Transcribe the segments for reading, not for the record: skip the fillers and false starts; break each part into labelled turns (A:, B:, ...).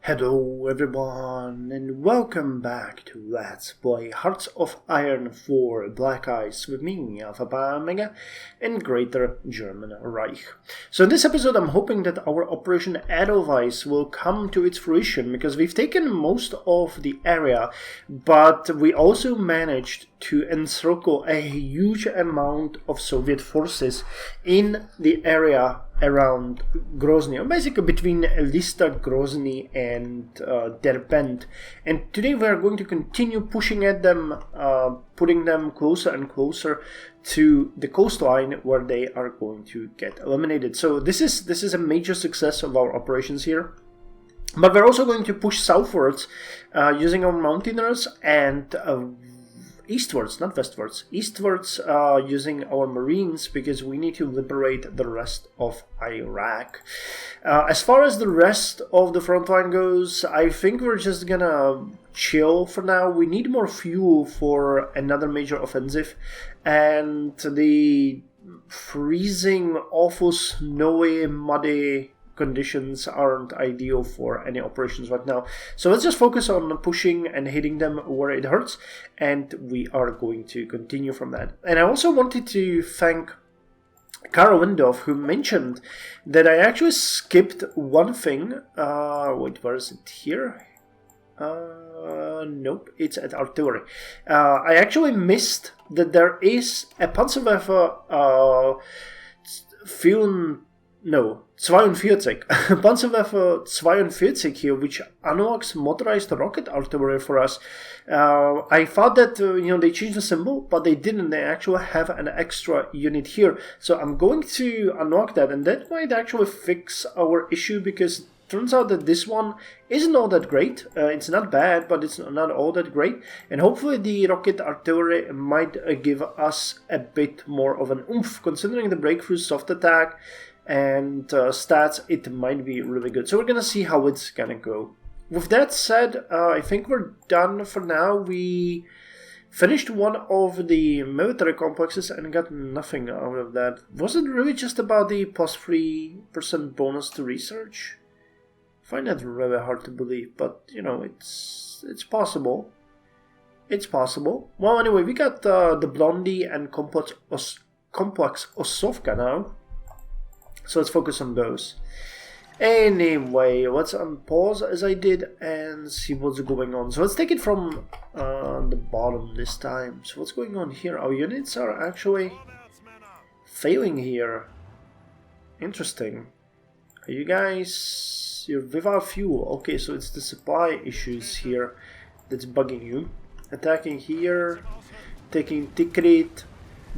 A: Hello everyone and welcome back to Let's Play Hearts of Iron 4 Black Ice with me, Alpha Pi Omega, in Greater German Reich. So in this episode I'm hoping that our Operation Edelweiss will come to its fruition, because we've taken most of the area, but we also managed to encircle a huge amount of Soviet forces in the area around Grozny, or basically between Lista, Grozny and Derbent. And today we are going to continue pushing at them, putting them closer and closer to the coastline where they are going to get eliminated. So this is a major success of our operations here. But we're also going to push southwards using our mountaineers and eastwards, not westwards, eastwards using our marines, because we need to liberate the rest of Iraq. As far as the rest of the front line goes, I think we're just gonna chill for now. We need more fuel for another major offensive, and the freezing, awful, snowy, muddy conditions aren't ideal for any operations right now. So let's just focus on pushing and hitting them where it hurts, and we are going to continue from that. And I also wanted to thank Kara Windorf, who mentioned that I actually skipped one thing. Wait, where is it here? Nope, it's at artillery. I actually missed that there is a Panzerwerfer 42. Panzerwerfer 42 here, which unlocks motorized rocket artillery for us. I thought that they changed the symbol, but they didn't. They actually have an extra unit here, so I'm going to unlock that, and that might actually fix our issue, because it turns out that this one isn't all that great. It's not bad, but it's not all that great, and hopefully the rocket artillery might give us a bit more of an oomph, considering the breakthrough soft attack and stats. It might be really good. So we're gonna see how it's gonna go. With that said, I think we're done for now. We finished one of the military complexes and got nothing out of that. Was it really just about the plus 3% bonus to research? I find that really hard to believe, but it's possible. It's possible. Well, anyway, we got the Blondie and Complex Osovka now. So let's focus on those. Anyway, let's unpause as I did and see what's going on. So let's take it from the bottom this time. So what's going on here? Our units are actually failing here. Interesting. Are you guys... You're without fuel. Okay, so it's the supply issues here that's bugging you. Attacking here. Taking Tikrit.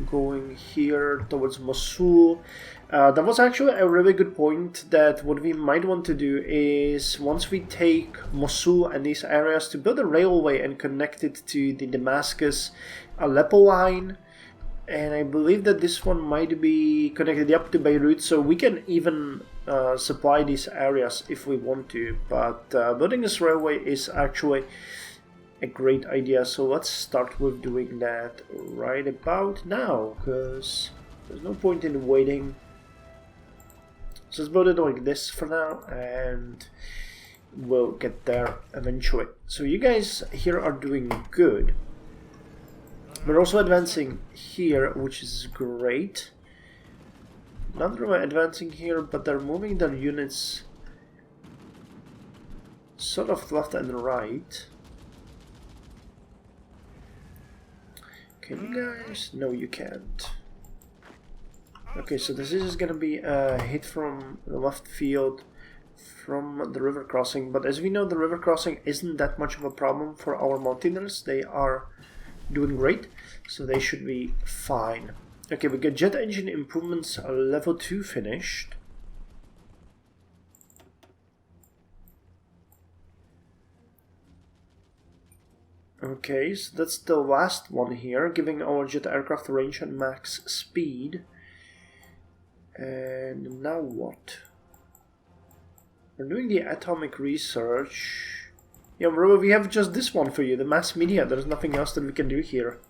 A: Going here towards Mosul. That was actually a really good point, that what we might want to do is, once we take Mosul and these areas, to build a railway and connect it to the Damascus-Aleppo line. And I believe that this one might be connected up to Beirut, so we can even supply these areas if we want to. But building this railway is actually a great idea, so let's start with doing that right about now, because there's no point in waiting. So let's build it like this for now, and we'll get there eventually. So you guys here are doing good. We're also advancing here, which is great. Not really advancing here, but they're moving their units sort of left and right. Can you guys? No, you can't. Okay, so this is gonna be a hit from the left field from the river crossing, but as we know, the river crossing isn't that much of a problem for our mountaineers. They are doing great, so they should be fine. Okay, we got jet engine improvements level 2 finished. Okay, so that's the last one here, giving our jet aircraft range and max speed. And now what? We're doing the atomic research. Yeah, we have just this one for you, the mass media. There's nothing else that we can do here.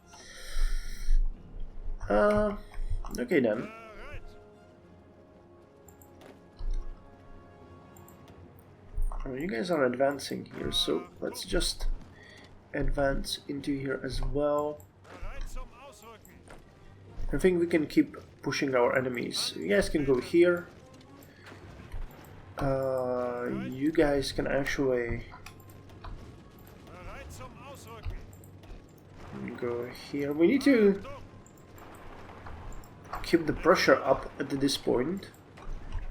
A: Okay then. Oh, you guys are advancing here, so let's just advance into here as well. I think we can keep pushing our enemies. You guys can go here. You guys can actually go here. We need to keep the pressure up at this point,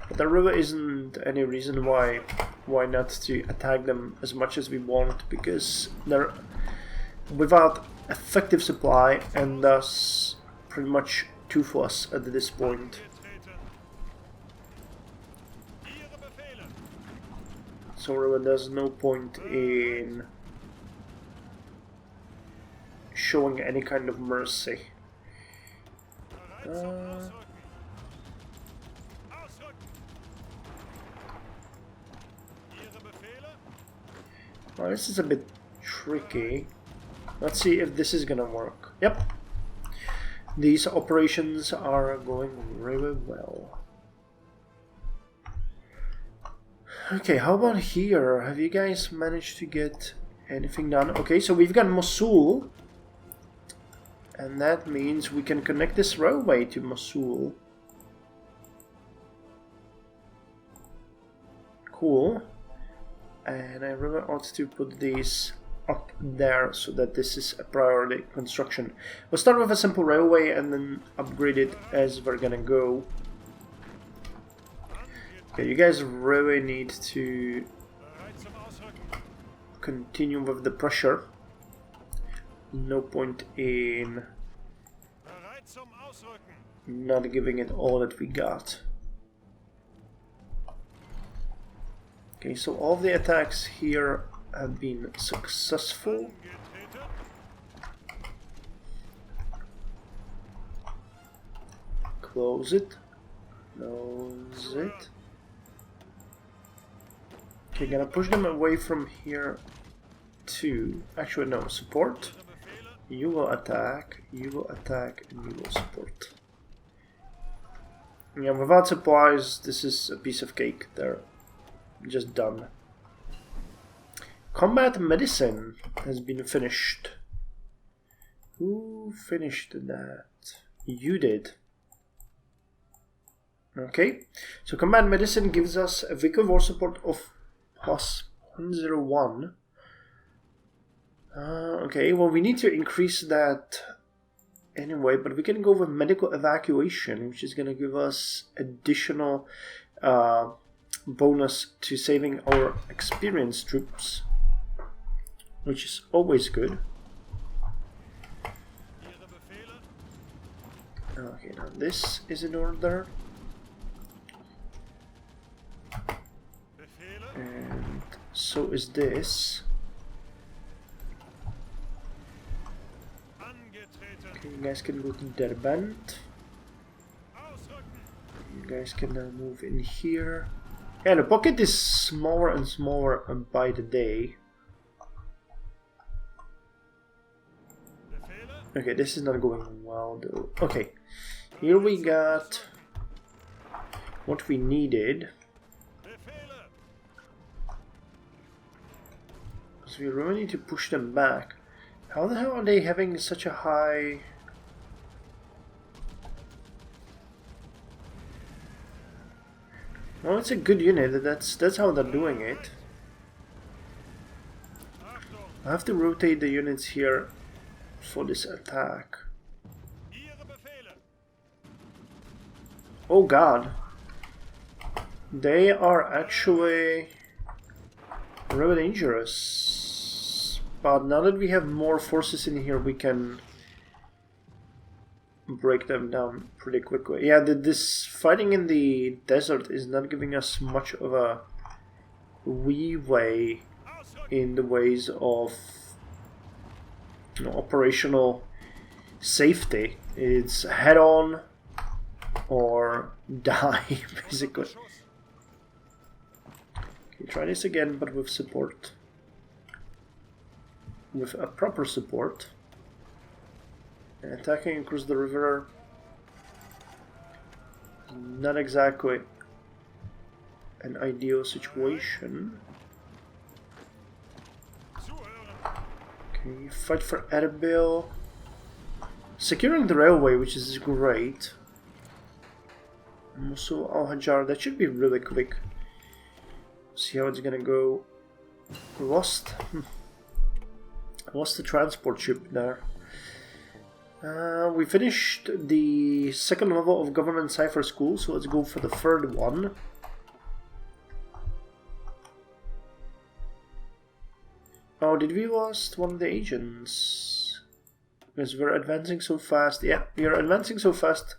A: but there really isn't any reason why not to attack them as much as we want, because they're without effective supply and thus pretty much toothless at this point. So really there's no point in showing any kind of mercy. Well, this is a bit tricky. Let's see if this is gonna work. Yep. These operations are going really well. Okay, how about here? Have you guys managed to get anything done? Okay, so we've got Mosul. And that means we can connect this railway to Mosul. Cool. And I really ought to put these up there so that this is a priority construction. We'll start with a simple railway and then upgrade it as we're gonna go. Okay, you guys really need to continue with the pressure. No point in not giving it all that we got. Okay, so all the attacks here have been successful. Close it. Close it. Okay, gonna push them away from here to... Actually, no, support. You will attack, and you will support. Yeah, without supplies, this is a piece of cake. They're just done. Combat medicine has been finished. Who finished that? You did. Okay, so combat medicine gives us a vehicle war support of plus 101. Okay, well we need to increase that anyway, but we can go with medical evacuation, which is going to give us additional bonus to saving our experienced troops, which is always good. Okay, now this is in order. And so is this. Okay, you guys can go to Derbent. You guys can now move in here. Yeah, the pocket is smaller and smaller by the day. Okay, this is not going well though. Okay, here we got what we needed. So we really need to push them back. How the hell are they having such a high... Well, it's a good unit. That's how they're doing it. I have to rotate the units here for this attack. Oh god. They are actually really dangerous. But now that we have more forces in here, we can break them down pretty quickly. Yeah, this fighting in the desert is not giving us much of a leeway in the ways of operational safety. It's head on or die, basically. Okay, try this again, but with support. With a proper support. And attacking across the river, not exactly an ideal situation. Okay, fight for Erbil. Securing the railway, which is great. Mosul Al-Hajar, that should be really quick. See how it's gonna go. Lost the transport ship there. We finished the second level of government cipher school, so let's go for the third one. Oh, did we lost one of the agents? Because we're advancing so fast. Yeah, we are advancing so fast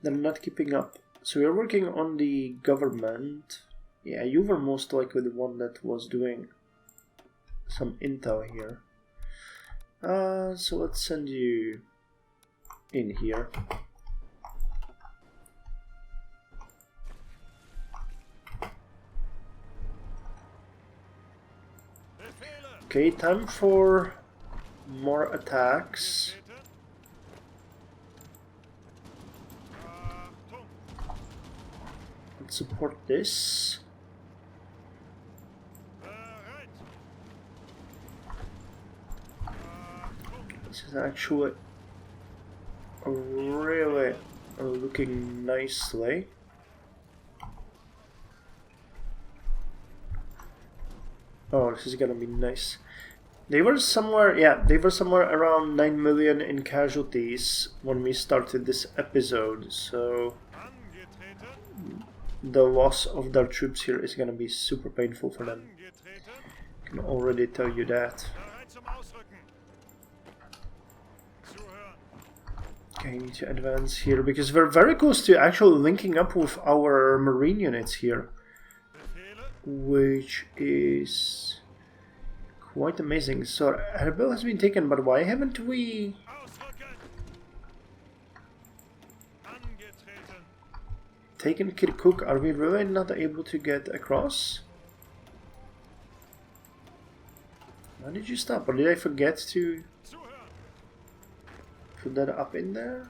A: that I'm not keeping up. So we're working on the government. Yeah, you were most likely the one that was doing some intel here. So let's send you in here. Okay, time for more attacks. Let's support this. This is actually really looking nicely. Oh, this is gonna be nice. They were somewhere, yeah, they were somewhere around 9 million in casualties when we started this episode, so the loss of their troops here is gonna be super painful for them. I can already tell you that. Okay, I need to advance here because we're very close to actually linking up with our marine units here, which is quite amazing. So Erbil has been taken, but why haven't we taken Kirkuk? Are we really not able to get across? Why did you stop? Or did I forget to put that up in there?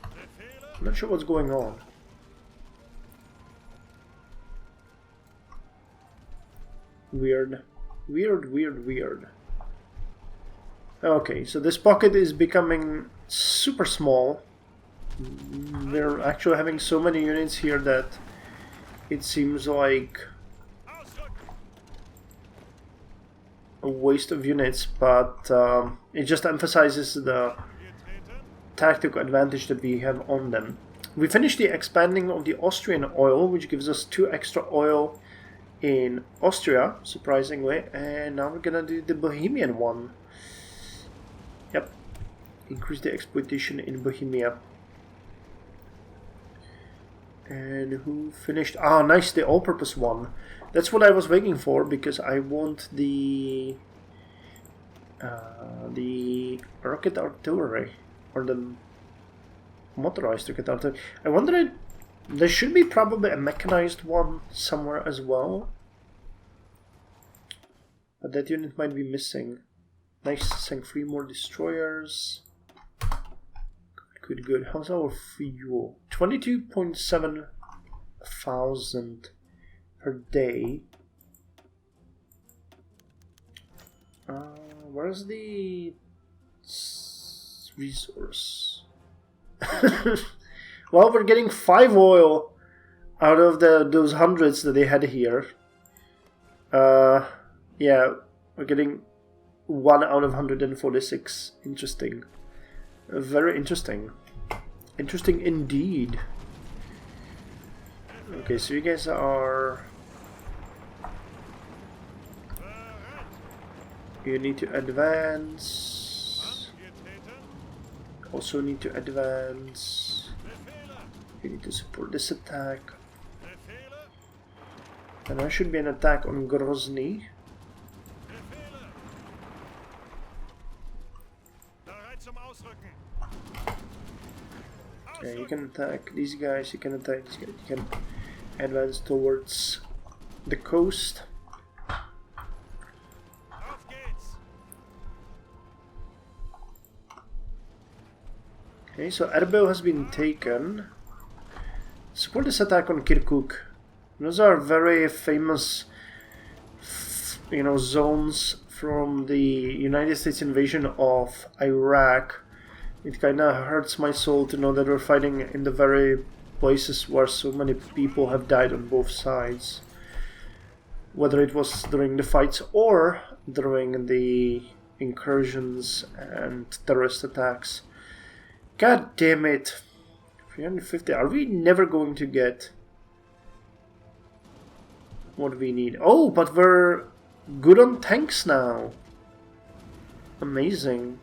A: I'm not sure what's going on. Weird. Weird. Okay, so this pocket is becoming super small. We're actually having so many units here that it seems like a waste of units, but it just emphasizes the tactical advantage that we have on them. We finished the expanding of the Austrian oil, which gives us 2 extra oil in Austria, surprisingly, and now we're gonna do the Bohemian one. Yep, increase the exploitation in Bohemia. And who finished? Ah, nice, the all-purpose one. That's what I was waiting for, because I want the rocket artillery, or the motorized rocket artillery. I wonder, there should be probably a mechanized one somewhere as well, but that unit might be missing. Nice, sank 3 more destroyers. Good. How's our fuel? 22.7 thousand per day. Where's the resource? Well, we're getting 5 oil out of those hundreds that they had here. Yeah, we're getting 1 out of 146. Interesting. Very interesting. Interesting indeed. Okay, so you guys are... You need to advance. Also need to advance. You need to support this attack. And there should be an attack on Grozny. Okay, you can attack these guys, you can attack these guys, you can advance towards the coast. Okay, so Erbil has been taken. Support this attack on Kirkuk. Those are very famous, zones from the United States invasion of Iraq, it kind of hurts my soul to know that we're fighting in the very places where so many people have died on both sides. Whether it was during the fights or during the incursions and terrorist attacks. God damn it. 350. Are we never going to get what we need? Oh, but we're good on tanks now. Amazing.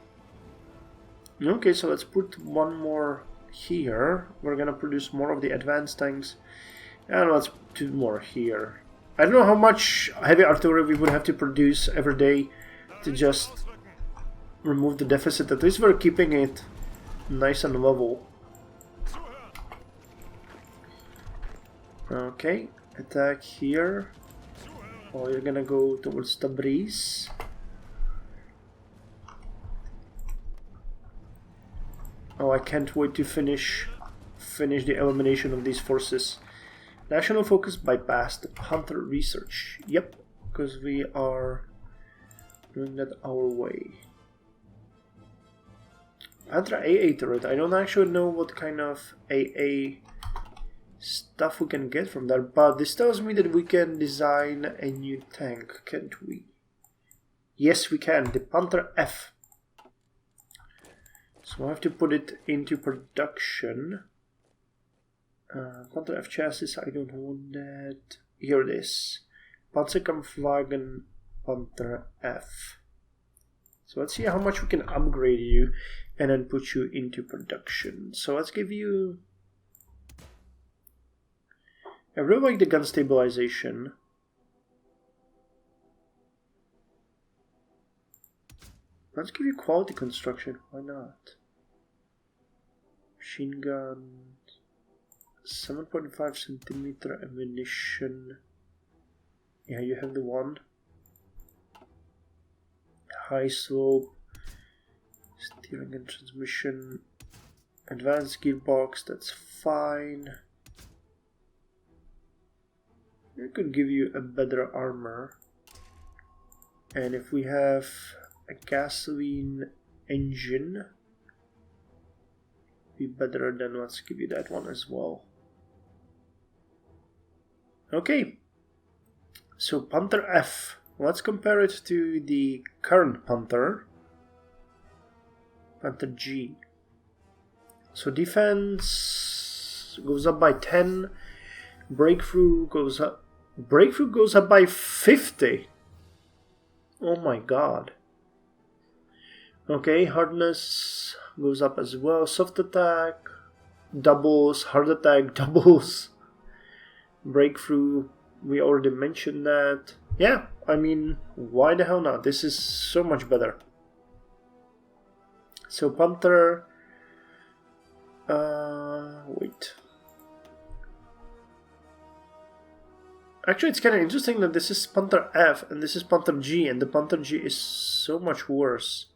A: Okay, so let's put one more here. We're gonna produce more of the advanced tanks. And let's do more here. I don't know how much heavy artillery we would have to produce every day to just remove the deficit. At least we're keeping it nice and level. Okay, attack here. Oh, you're gonna go towards Tabriz. Oh, I can't wait to finish the elimination of these forces. National focus bypassed Panther research. Yep, because we are doing that our way. Panther AA turret. I don't actually know what kind of AA stuff we can get from there, but this tells me that we can design a new tank, can't we? Yes, we can. The Panther F. So I have to put it into production. Panther F chassis, I don't want that. Here it is. Panzerkampfwagen Panther F. So let's see how much we can upgrade you and then put you into production. So let's give you... I really like the gun stabilization. Let's give you quality construction, why not? Machine gun, 7.5 centimeter ammunition. Yeah, you have the one. High slope, steering and transmission, advanced gearbox, that's fine. I could give you a better armor. And if we have a gasoline engine, be better, then let's give you that one as well. Okay, so Panther F, let's compare it to the current Panther G. So defense goes up by 10, breakthrough goes up by 50. Oh my god. Okay, hardness goes up as well. Soft attack doubles, hard attack doubles. Breakthrough, we already mentioned that. Yeah, I mean, why the hell not? This is so much better. So Panther, wait. Actually, it's kind of interesting that this is Panther F and this is Panther G, and the Panther G is so much worse.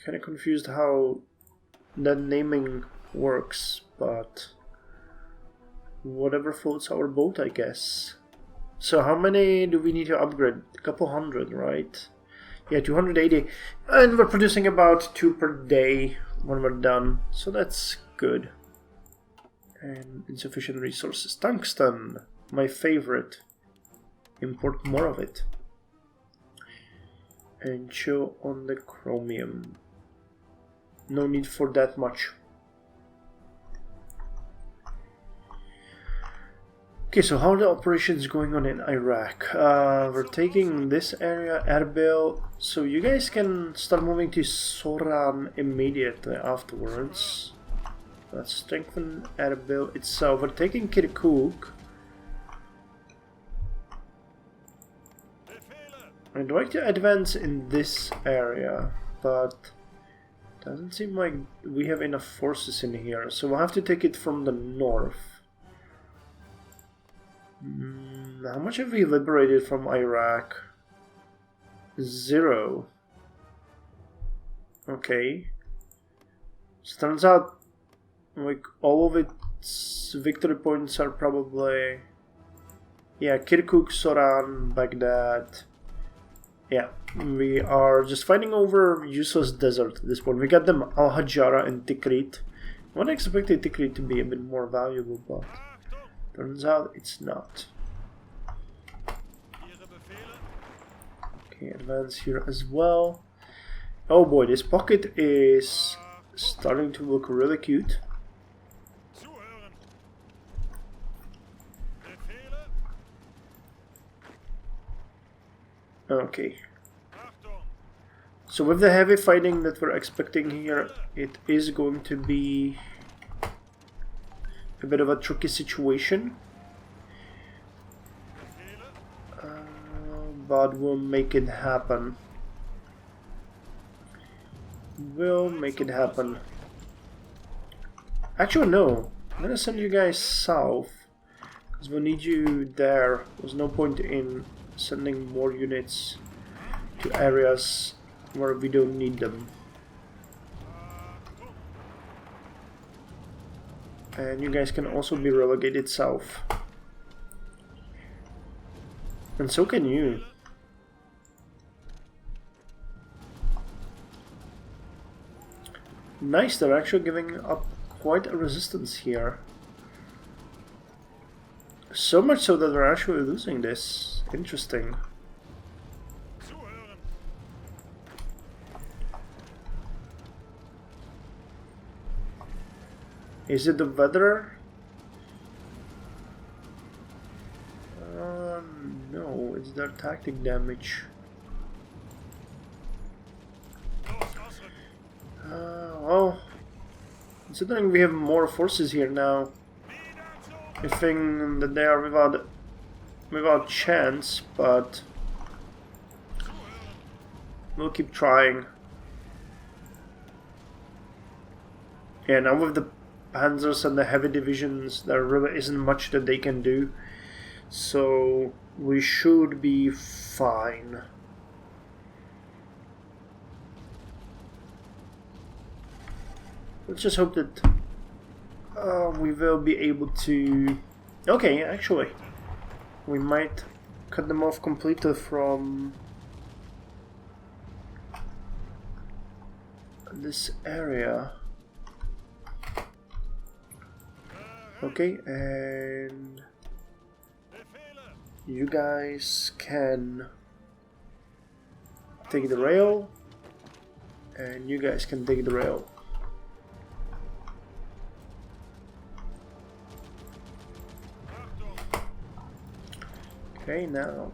A: Kind of confused how that naming works, but whatever floats our boat, I guess. So how many do we need to upgrade? A couple hundred, right? Yeah, 280. And we're producing about 2 per day when we're done, so that's good. And insufficient resources. Tungsten, my favorite. Import more of it. And show on the chromium. No need for that much. Okay, so how are the operations going on in Iraq? We're taking this area, Erbil, so you guys can start moving to Soran immediately afterwards. Let's strengthen Erbil itself. We're taking Kirkuk. I'd like to advance in this area, but doesn't seem like we have enough forces in here, so we'll have to take it from the north. How much have we liberated from Iraq? 0. Okay. So turns out, like, all of its victory points are probably... Yeah, Kirkuk, Soran, Baghdad. Yeah, we are just fighting over useless desert at this point. We got them Al-Hajjara and Tikrit. I would expect Tikrit to be a bit more valuable, but turns out it's not. Okay, advance here as well. Oh boy, this pocket is starting to look really cute. Okay. So with the heavy fighting that we're expecting here, it is going to be a bit of a tricky situation. But we'll make it happen. We'll make it happen. Actually, no. I'm gonna send you guys south, because we'll need you there. There's no point in sending more units to areas where we don't need them. And you guys can also be relegated south. And so can you. Nice, they're actually giving up quite a resistance here. So much so that we're actually losing this. Interesting. Is it the weather? No, it's their tactic damage. Well, considering we have more forces here now, I think that they are without chance, but we'll keep trying. Yeah, now with the Panzers and the heavy divisions, there really isn't much that they can do, so we should be fine. Let's just hope that we will be able to... Okay, actually, we might cut them off completely from this area. Okay, and you guys can take the rail, and you guys can take the rail. Okay, now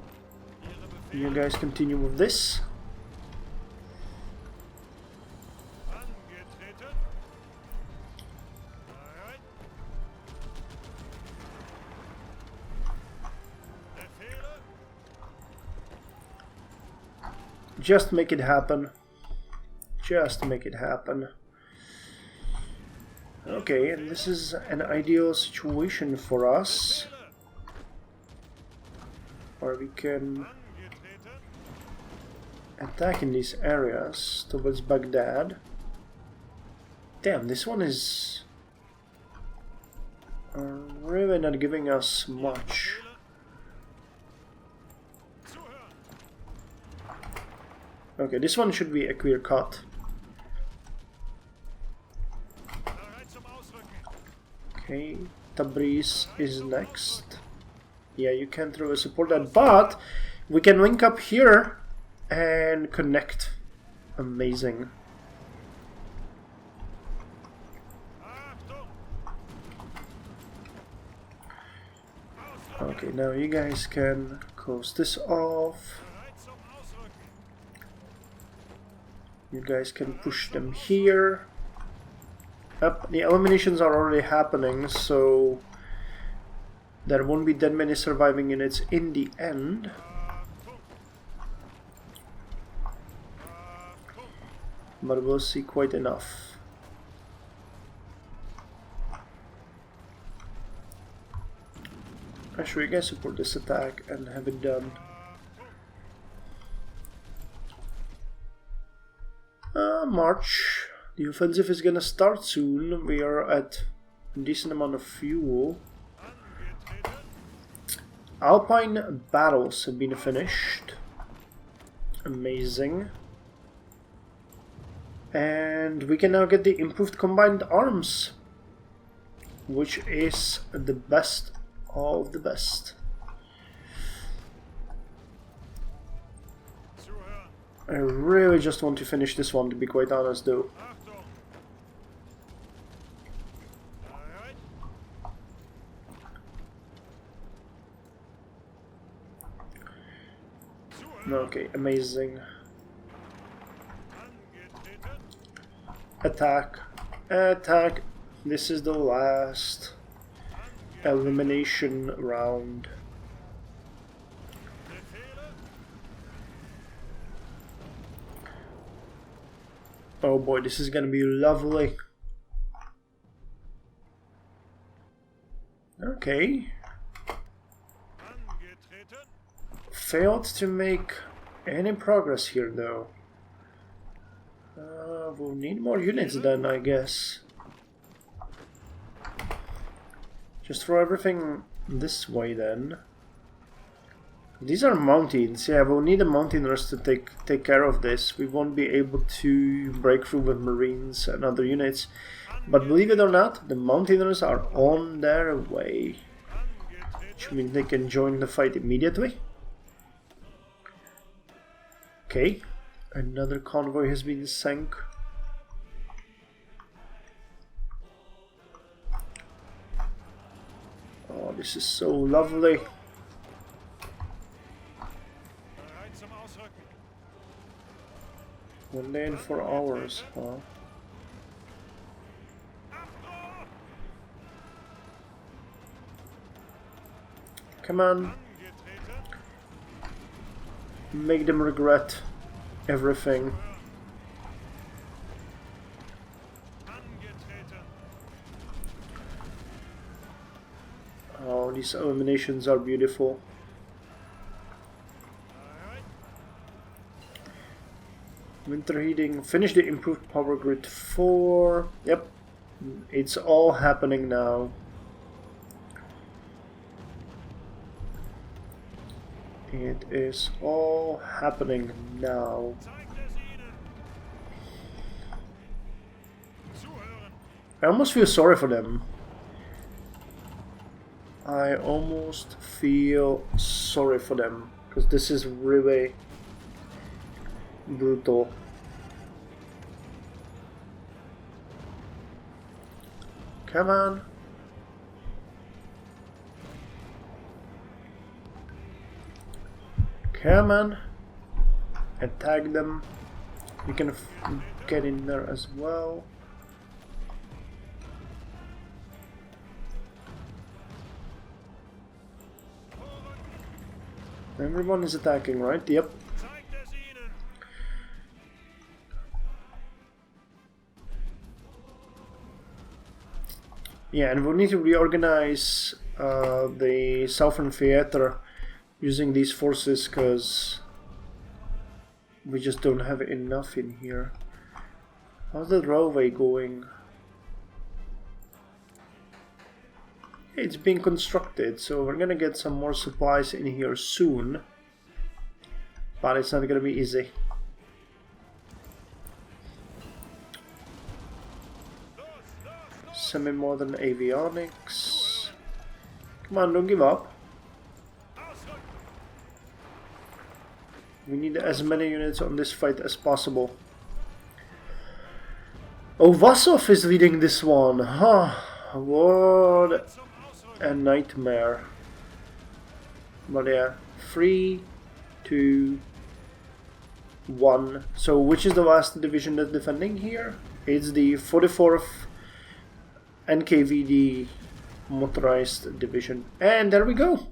A: you guys continue with this. Just make it happen. Just make it happen. Okay, and this is an ideal situation for us, where we can attack in these areas towards Baghdad. Damn, this one is really not giving us much. Okay, this one should be a clear cut. Okay, Tabriz is next. Yeah, you can't really support that, but we can link up here and connect. Amazing. Okay, now you guys can close this off. You guys can push them here. Up, the eliminations are already happening, so there won't be that many surviving units in the end. But we'll see quite enough. Actually, you guys support this attack and have it done. March. The offensive is gonna start soon. We are at a decent amount of fuel. Alpine battles have been finished. Amazing. And we can now get the improved combined arms, which is the best of the best. I really just want to finish this one, to be quite honest, though. Okay, amazing. Attack. Attack. This is the last elimination round. Oh boy, this is gonna be lovely. Okay. Failed to make any progress here though. We'll need more units then, I guess. Just throw everything this way then. These are mountains. Yeah, we'll need the mountaineers to take care of this. We won't be able to break through with marines and other units. But believe it or not, the mountaineers are on their way, which means they can join the fight immediately. Okay, another convoy has been sunk. Oh, this is so lovely. One day and 4 hours, huh? Come on. Make them regret everything. Oh, these eliminations are beautiful. Winter heating. Finish the improved power grid 4. Yep. It's all happening now. It is all happening now. I almost feel sorry for them. I almost feel sorry for them, because this is really brutal. Come on. Come on. Attack them. We can get in there as well. Everyone is attacking, right? Yep. Yeah, and we'll need to reorganize the Southern Theater using these forces, because we just don't have enough in here. How's the railway going? It's being constructed, so we're gonna get some more supplies in here soon, but it's not gonna be easy. Semi-modern avionics. Come on, don't give up. We need as many units on this fight as possible. Oh, Vasov is leading this one. Huh. What a nightmare. But yeah, 3, 2, 1. So which is the last division that's defending here? It's the 44th NKVD motorized division. And there we go.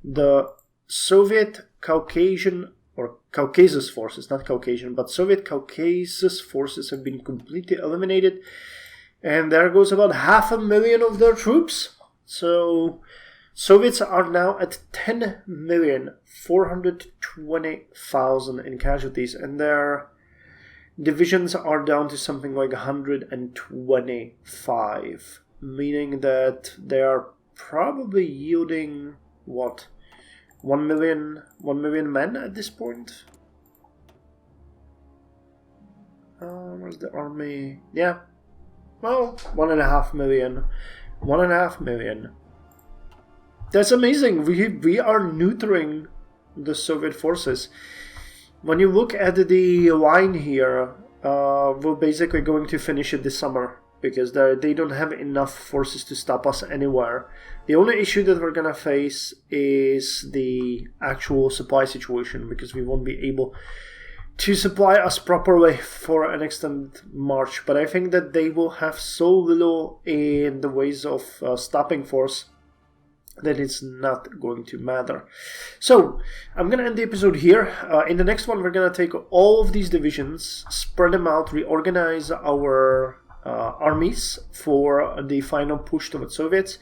A: The Soviet Caucasian, or Caucasus forces, not Caucasian, but Soviet Caucasus forces have been completely eliminated. And there goes about 500,000 of their troops. So Soviets are now at 10,420,000 in casualties, and their divisions are down to something like 125, meaning that they are probably yielding what, 1 million men at this point. Where's the army? Yeah, well, 1.5 million. 1.5 million. That's amazing. We are neutering the Soviet forces. When you look at the line here, we're basically going to finish it this summer, because they don't have enough forces to stop us anywhere. The only issue that we're gonna face is the actual supply situation, because we won't be able to supply us properly for an extended march. But I think that they will have so little in the ways of stopping force that it's not going to matter. So I'm gonna end the episode here. In the next one, we're gonna take all of these divisions, spread them out, reorganize our armies for the final push towards Soviets,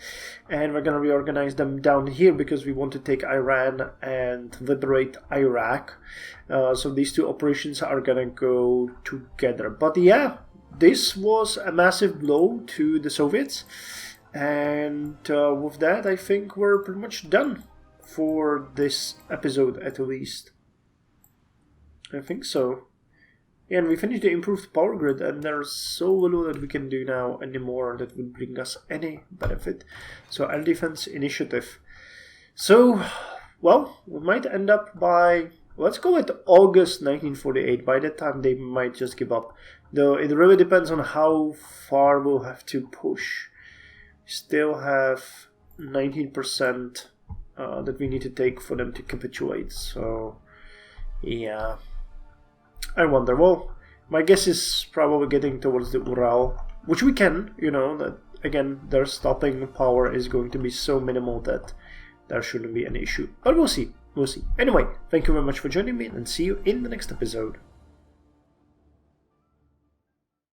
A: and we're gonna reorganize them down here because we want to take Iran and liberate Iraq. So these two operations are gonna go together. But yeah, this was a massive blow to the Soviets, and with that I think we're pretty much done for this episode, at least. I think so. Yeah, and we finished the improved power grid, and there's so little that we can do now anymore that would bring us any benefit. So air defense initiative. So, well, we might end up by, let's go with August 1948. By that time they might just give up. Though it really depends on how far we'll have to push. We still have 19% that we need to take for them to capitulate. So, yeah. I wonder, well, my guess is probably getting towards the Ural, which we can, you know, that again, their stopping power is going to be so minimal that there shouldn't be an issue. But we'll see, we'll see. Anyway, thank you very much for joining me, and see you in the next episode.